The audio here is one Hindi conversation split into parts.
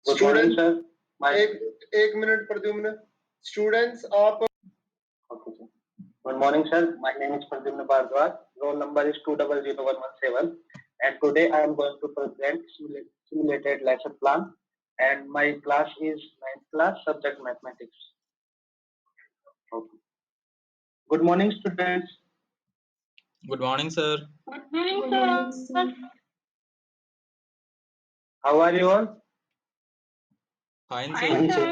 Good morning, sir. एक मिनट प्रद्युम्न, स्टूडेंट्स आप Okay, sir. Good morning, sir. My name is Pradyumna Bhardwaj. Roll number is 200117, and today I am going to present simulated lesson plan. And my class is 9th class, subject mathematics. Okay. Good morning, students. Good morning, sir. Good morning, sir. How are you all? Fine, Fine, sir. sir.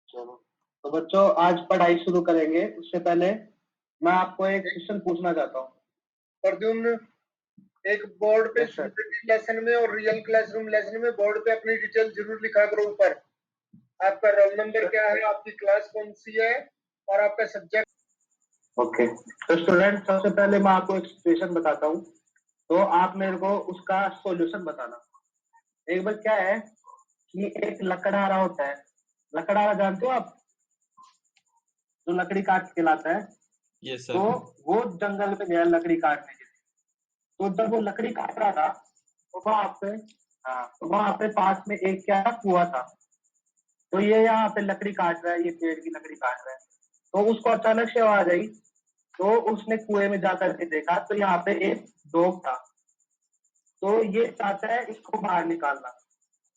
चलो, तो बच्चों आज पढ़ाई शुरू करेंगे उससे पहले मैं आपको एक क्वेश्चन पूछना चाहता हूँ। प्रद्युम्न, एक बोर्ड पे Yes, sir. लेसन में और रियल क्लासरूम लेसन में बोर्ड पे अपनी डिटेल जरूर लिखा करो ऊपर। आपका रोल नंबर क्या है, आपकी क्लास कौन सी है और आपका सब्जेक्ट। ओके, तो स्टूडेंट सबसे पहले मैं आपको एक सिचुएशन बताता हूँ, तो आप मेरे को उसका सॉल्यूशन बताना। एक बार क्या है कि एक लकड़हारा होता है। लकड़हारा जानते हो आप, जो लकड़ी काट के लाता है। Yes, sir. तो वो जंगल में गया लकड़ी काटने के लिए। तो जब वो लकड़ी काट रहा था तो वहां पे पास में एक क्या था, कुआं था। तो ये यहाँ पे लकड़ी काट रहा है, ये पेड़ की लकड़ी काट रहा है। तो उसको अचानक से आवाज आई, तो उसने कुएं में जाकर के देखा तो यहाँ पे एक डॉग था। तो ये चाहता है इसको बाहर निकालना।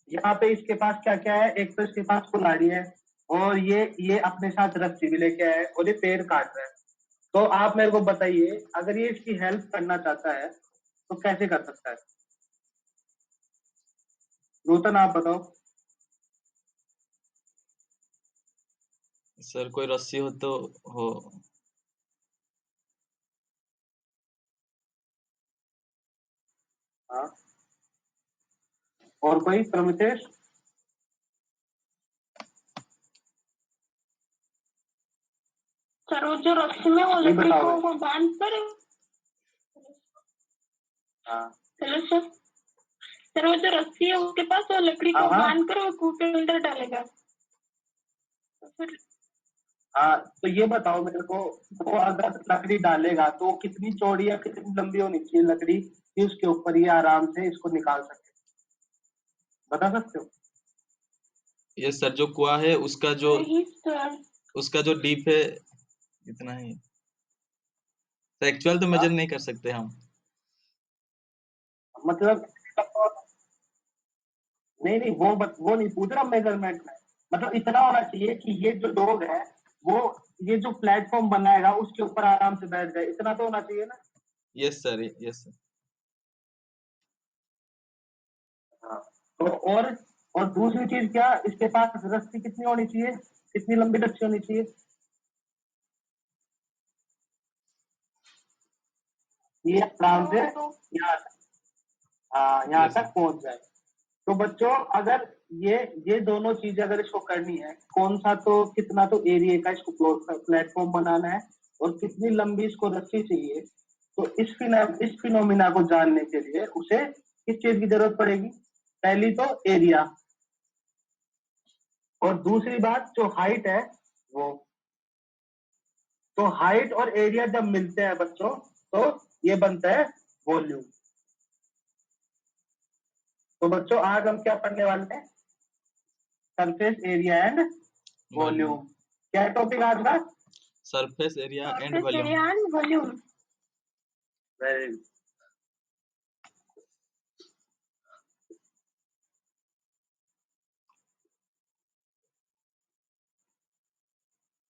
यहाँ पे इसके पास क्या क्या है, एक तो इसके पास कुल्हाड़ी है और ये अपने साथ रस्सी भी लेके आया है और ये पेड़ काट रहा है। तो आप मेरे को बताइए, अगर ये इसकी हेल्प करना चाहता है तो कैसे कर सकता है? नूतन आप बताओ। सर कोई रस्सी हो तो हो। हाँ, और कोई? प्रमितेश? सर वो जो रस्सी में वो नहीं लकड़ी बताओ। को बांध कर। हाँ हेलो सर। सर वो जो रस्सी है उसके पास वो लकड़ी को हाँ बांध कर वो कुएं के अंदर डालेगा। तो फिर हाँ, तो ये बताओ मेरे को, वो अगर लकड़ी डालेगा तो कितनी चौड़ी या कितनी लंबी होनी चाहिए लकड़ी कि उसके ऊपर ये आराम से इसको निकाल सके? बता सकते हो? ये सर जो कुआं है नहीं सर। उसका जो डीप है इतना ही। तो एक्चुअल तो मेजर नहीं कर सकते हम। मतलब नहीं, वो नहीं पूछ रहा मेजरमेंट में। मतलब इतना होना चाहिए कि ये जो डॉग है वो ये जो प्लेटफॉर्म बनाएगा उसके ऊपर आराम से बैठ जाए, इतना तो होना चाहिए ना। Yes sir, yes sir. हाँ, तो और दूसरी चीज क्या, इसके पास रस्सी कितनी होनी चाहिए, कितनी लंबी रस्सी होनी चाहिए? ये आराम से यहाँ यहाँ यस तक सर। पहुंच जाए। तो बच्चों अगर ये दोनों चीजें अगर इसको करनी है, कौन सा तो कितना तो एरिया का इसको प्लेटफॉर्म बनाना है और कितनी लंबी इसको रस्सी चाहिए, तो इस फिनोमिना को जानने के लिए उसे किस चीज की जरूरत पड़ेगी? पहली तो एरिया, और दूसरी बात जो हाइट है वो। तो हाइट और एरिया जब मिलते हैं बच्चों तो ये बनता है वॉल्यूम। तो बच्चों आज हम क्या पढ़ने वाले हैं? Surface area and volume. क्या टॉपिक आज का? Surface area and surface area and volume. Very good.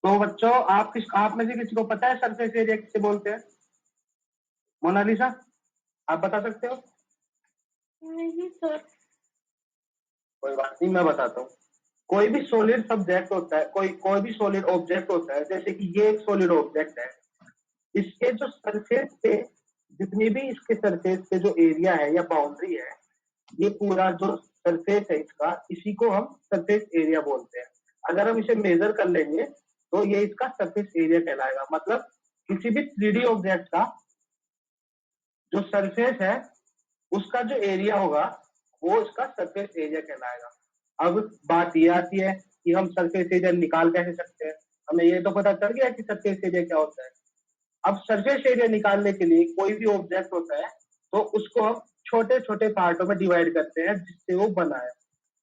तो बच्चों आप में से किसी को पता है सरफेस एरिया किसे बोलते हैं? मोनालिसा, आप बता सकते हो? नहीं सर। कोई बात नहीं, मैं बताता हूँ। कोई भी सॉलिड सब्जेक्ट होता है, कोई भी सॉलिड ऑब्जेक्ट होता है, जैसे कि ये एक सॉलिड ऑब्जेक्ट है। इसके जो सरफेस पे जितनी भी इसके सरफेस पे जो एरिया है या बाउंड्री है, ये पूरा जो सरफेस है इसका, इसी को हम सरफेस एरिया बोलते हैं। अगर हम इसे मेजर कर लेंगे तो ये इसका सरफेस एरिया कहलाएगा। मतलब किसी भी 3D ऑब्जेक्ट का जो सरफेस है उसका जो एरिया होगा वो इसका सरफेस एरिया कहलाएगा। अब बात ये आती है कि हम सरफेस एरिया निकाल कैसे सकते हैं? हमें ये तो पता चल गया कि सरफेस एरिया क्या होता है। अब सरफेस एरिया निकालने के लिए कोई भी ऑब्जेक्ट होता है तो उसको हम छोटे छोटे पार्टों में डिवाइड करते हैं जिससे वो बना है।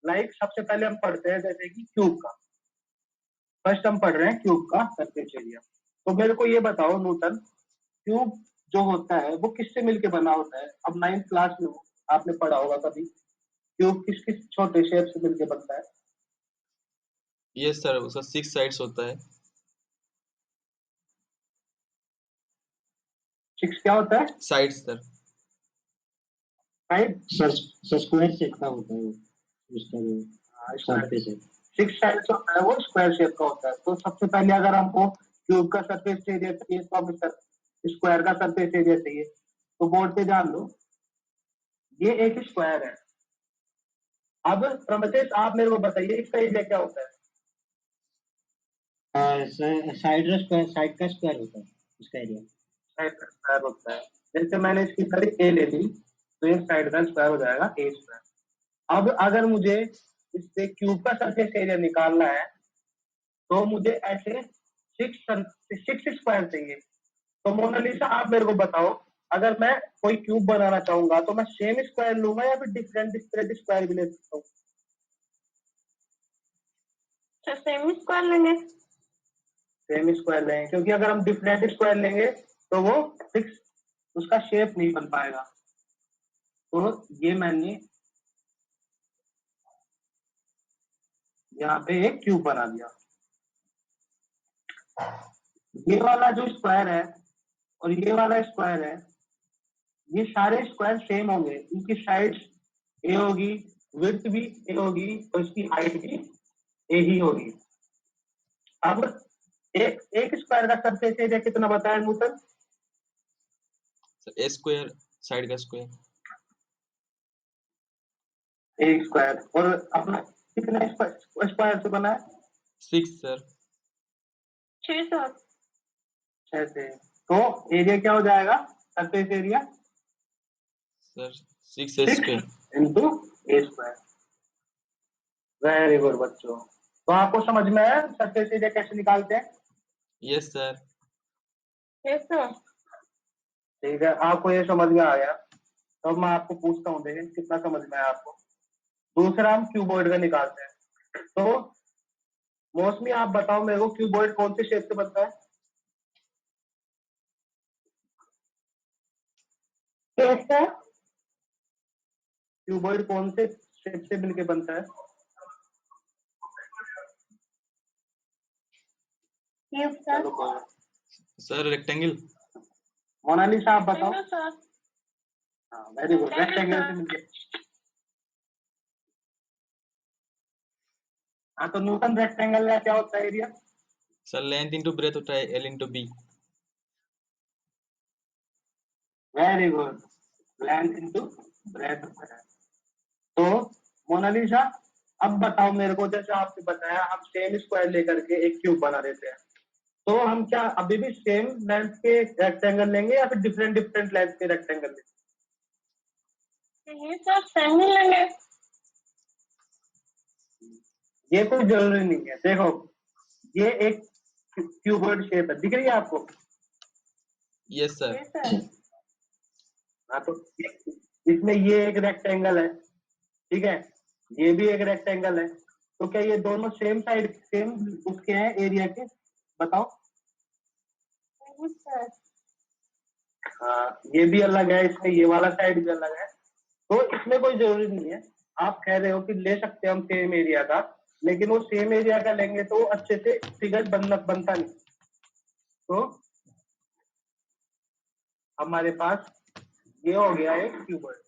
लाइक सबसे पहले हम पढ़ते हैं जैसे कि क्यूब का। फर्स्ट हम पढ़ रहे हैं क्यूब का सरफेस एरिया। तो मेरे को ये बताओ नूतन, क्यूब जो होता है वो किससे मिलके बना होता है? अब 9th क्लास में आपने पढ़ा होगा कभी, क्यूब किस किस छोटे शेप से मिलके बनता है? ये सर उसका 6 साइड्स होता है। 6 क्या होता है? Sides sir. Side. Square shape का होता है वो, उसका जो सरफेस है। 6 साइड्स होता है वो स्क्वायर शेप का होता है। तो सबसे पहले अगर हमको क्यूब का सरफेस एरिया चाहिए तो हमें स्क्वायर का सरफेस एरिया चाहिए। तो बोर्ड पे जान लो ये एक स्क्वायर है। अब प्रमथेश आप मेरे को बताइए इसका एरिया क्या होता है? साइड का स्क्वायर होता है उसका एरिया। साइड का स्क्वायर होता है। जैसे मैंने इसकी साइड ए ले ली तो एक साइड का स्क्वायर हो जाएगा ए स्क्वायर। अब अगर मुझे इससे क्यूब का सरफेस एरिया निकालना है तो मुझे ऐसे 6 स्क्वायर चाहिए। तो मोनालिसा आप मेरे को बताओ, अगर मैं कोई क्यूब बनाना चाहूंगा तो मैं सेम स्क्वायर लूंगा या फिर डिफरेंट डिफरेंट स्क्वायर भी ले सकता हूँ? सेमी स्क्वायर लेंगे। सेम स्क्वायर लेंगे क्योंकि अगर हम डिफरेंट स्क्वायर लेंगे तो वो फिक्स उसका शेप नहीं बन पाएगा। तो ये मैंने यहाँ पे एक क्यूब बना दिया। ये वाला जो स्क्वायर है और ये वाला स्क्वायर है, ये सारे स्क्वायर सेम होंगे। इनकी साइड्स ए होगी, विड्थ भी ए होगी और इसकी हाइट भी ए ही होगी। अब एक एक स्क्वायर का सरफेस एरिया कितना बताया नूतन? सर ए स्क्वायर, साइड का स्क्वायर। एक स्क्वायर। और अपना कितने स्क्वायर से बना है? 6 सर। 6 सर। 6 से। तो एरिया क्या हो जाएगा सरफेस एरिया? सर 6 ए 6 स्क्वायर। इंटू ए स्क्वायर। वेरी गुड बच्चों। तो आपको समझ में आया सरफेस एरिया कैसे निकालते हैं? Yes sir. Yes sir. ठीक है, आपको ये समझ में आ गया। तो मैं आपको पूछता हूँ, देखें कितना समझ में आया आपको। दूसरा हम क्यूबॉइड का निकालते हैं। तो मौसमी आप बताओ मेरे को क्यूबॉइड कौन से शेप से बनता है? Yes sir. क्यूबॉइड कौन से शेप से मिलके बनता है? Yes sir. चलो कोई नहीं। Sir rectangle. मोनालिसा आप बताओ। Thank you sir. हाँ वेरी गुड, रेक्टेंगल से मिलके। हाँ तो नूतन रेक्टेंगल का क्या होता है area? Sir length into breadth होता है l into b. Very good, length into breadth होता है। तो मोनालिसा अब बताओ मेरे को, जैसे आपने बताया हम सेम स्क्वायर लेकर के एक क्यूब बना देते हैं, तो हम क्या अभी भी सेम लेंथ के रेक्टेंगल लेंगे या फिर डिफरेंट डिफरेंट लेंथ के रेक्टेंगल लेंगे? ये सर सेम ही लेंगे। ये कोई जरूरी नहीं है। देखो ये एक क्यूबॉइड शेप है, दिख रही है आपको? Yes sir. Yes sir. हाँ तो इसमें ये एक रेक्टेंगल है, ठीक है, ये भी एक रेक्टेंगल है। तो क्या ये दोनों सेम साइड सेम उसके हैं एरिया के? बताओ। Yes sir. हाँ ये भी अलग है, इसमें ये वाला साइड भी अलग है। तो इसमें कोई जरूरी नहीं है। आप कह रहे हो कि ले सकते हैं हम सेम एरिया का, लेकिन वो सेम एरिया का लेंगे तो अच्छे से फिगर बनता नहीं। तो हमारे पास ये हो गया एक क्यूबॉइड।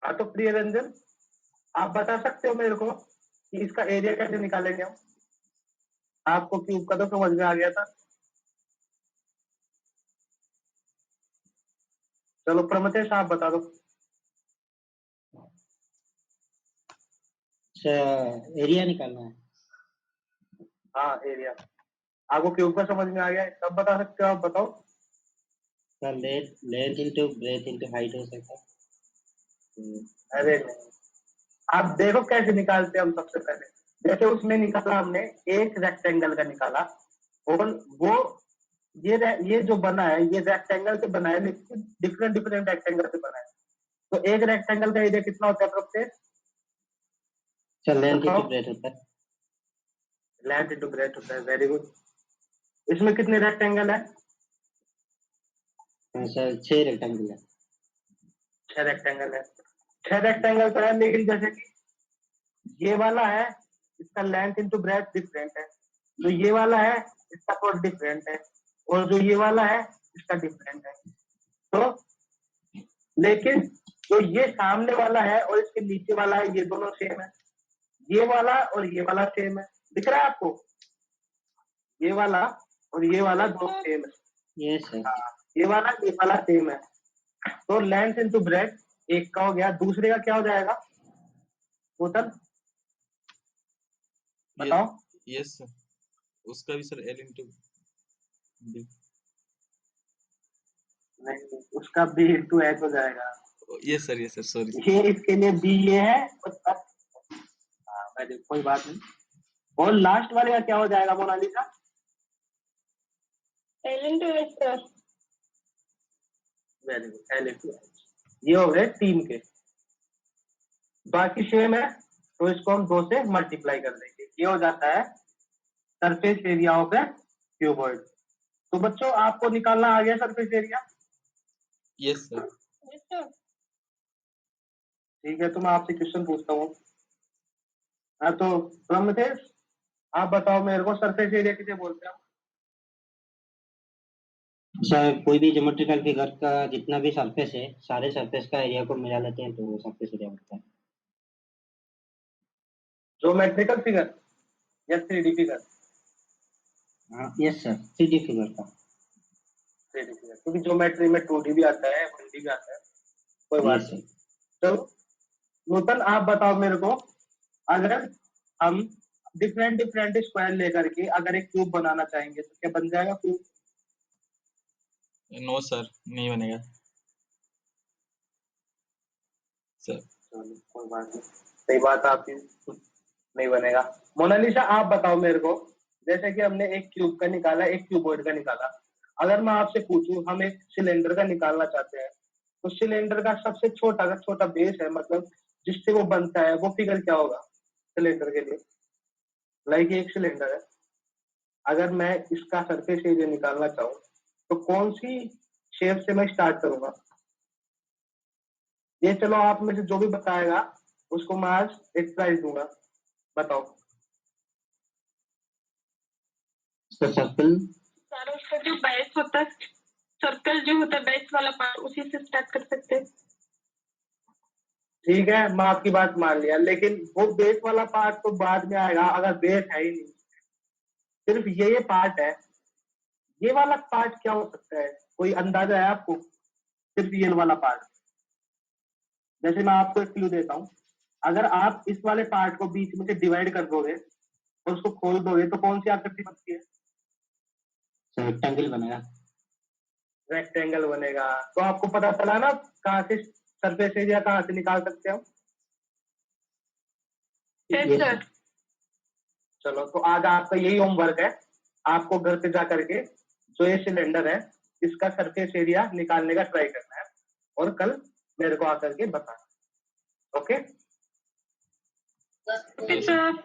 हाँ तो प्रिय रंजन आप बता सकते हो मेरे को कि इसका एरिया कैसे निकालेंगे हम? आपको क्यूब का तो समझ में आ गया था। चलो प्रमथेश आप बता दो। एरिया निकालना है। हाँ एरिया। आपको क्यूब का समझ में आ गया है, तब बता सकते हो, आप बताओ। Sir length into breath into height हो सकता है। अरे नहीं, आप देखो कैसे निकालते हैं हम। सबसे पहले जैसे उसमें निकाला हमने, एक रेक्टेंगल का निकाला, और वो ये जो बना है ये रेक्टेंगल से बना है, लेकिन डिफरेंट डिफरेंट रेक्टेंगल से बना है। तो एक रेक्टेंगल का एरिया कितना होता है प्रत्येक? सर लेंथ बताओ। इंटू ब्रेथ होता है। लेंथ इंटू ब्रेथ होता है, वेरी गुड। इसमें कितने रेक्टेंगल है? सर 6 रेक्टेंगल है। 6 रेक्टेंगल है। 6 रेक्टेंगल तो है, लेकिन जैसे कि ये वाला है, इसका लेंथ इंटू ब्रेथ डिफरेंट है, जो ये वाला है इसका थोड़ा डिफरेंट है, और जो ये वाला है इसका डिफरेंट है। तो लेकिन जो ये सामने वाला है और इसके नीचे वाला है, ये दोनों सेम है। ये वाला और ये वाला सेम है, दिख रहा है आपको? ये वाला और ये वाला दोनों सेम है। Yes sir. हाँ, ये वाला सेम है। तो लेंथ इंटू ब्रेथ एक का हो गया, दूसरे का क्या हो जाएगा टोटल, बताओ? यस सर, उसका भी सर L इंटू B। नहीं, उसका बी इंटू एच हो जाएगा। Yes sir sorry. ये इसके लिए बी ये है, उसका हाँ मैं कोई बात नहीं। और लास्ट वाले का क्या हो जाएगा मोनालिसा? L into H sir। Very good, l into h. ये हो गए 3 के, बाकी सेम है, तो इसको हम 2 से मल्टीप्लाई कर देंगे। ये हो जाता है surface area of A cuboid. तो बच्चों आपको निकालना आ गया surface area? Yes sir. Yes sir। ठीक है, तो मैं आपसे क्वेश्चन पूछता हूँ। हाँ, तो ब्रह्मतेज आप बताओ मेरे को, सरफेस एरिया किसे बोलते हैं? सर कोई भी ज्योमेट्रिकल फिगर का जितना भी सरफेस है, सारे सरफेस का एरिया को मिला लेते हैं तो वो सरफेस एरिया होता है। ज्योमेट्रिकल फिगर या 3D फिगर? हाँ यस सर, 3D फिगर का। 3D फिगर, क्योंकि ज्योमेट्री में 2D भी आता है 1D भी आता है, कोई बात यस नहीं। सर। चलो नूतन आप बताओ मेरे को, अगर हम डिफरेंट डिफरेंट स्क्वायर लेकर के अगर एक क्यूब बनाना चाहेंगे तो क्या बन जाएगा क्यूब? नो सर, नहीं बनेगा सर। चलो कोई बात नहीं, सही बात है आपकी, नहीं बनेगा। मोनालिसा आप बताओ मेरे को, जैसे कि हमने एक क्यूब का निकाला, एक क्यूबॉइड का निकाला, अगर मैं आपसे पूछूं हम एक सिलेंडर का निकालना चाहते हैं, तो सिलेंडर का सबसे छोटा का छोटा बेस है, मतलब जिससे वो बनता है, वो फिगर क्या होगा सिलेंडर के लिए? लाइक एक सिलेंडर है, अगर मैं इसका सरफेस एरिया निकालना चाहूँ तो कौन सी शेप से मैं स्टार्ट करूंगा? ये चलो आप में से जो भी बताएगा उसको मैं आज एक प्राइज दूंगा, बताओ। Sir circle. सर उसका जो बेस होता है, सर्कल जो होता है बेस वाला पार्ट, उसी से स्टार्ट कर सकते हैं। ठीक है, मैं आपकी बात मान लिया, लेकिन वो बेस वाला पार्ट तो बाद में आएगा, अगर बेस है ही नहीं, सिर्फ ये पार्ट है, ये वाला पार्ट क्या हो सकता है? कोई अंदाजा है आपको? सिर्फ ये वाला पार्ट। जैसे मैं आपको एक क्लू देता हूँ, अगर आप इस वाले पार्ट को बीच में से डिवाइड कर दोगे और उसको खोल दोगे तो कौन सी आकृति बनती है? सर रेक्टेंगल बनेगा। रेक्टेंगल बनेगा। तो आपको पता चला ना कहाँ से सरफेस एरिया कहाँ से निकाल सकते हो? Yes yes sir. सर। चलो, तो आज आपका यही होमवर्क है, आपको घर पे जा करके जो ये सिलेंडर है इसका सरफेस एरिया निकालने का ट्राई करना है, और कल मेरे को आकर के बताना। ओके? Okay sir.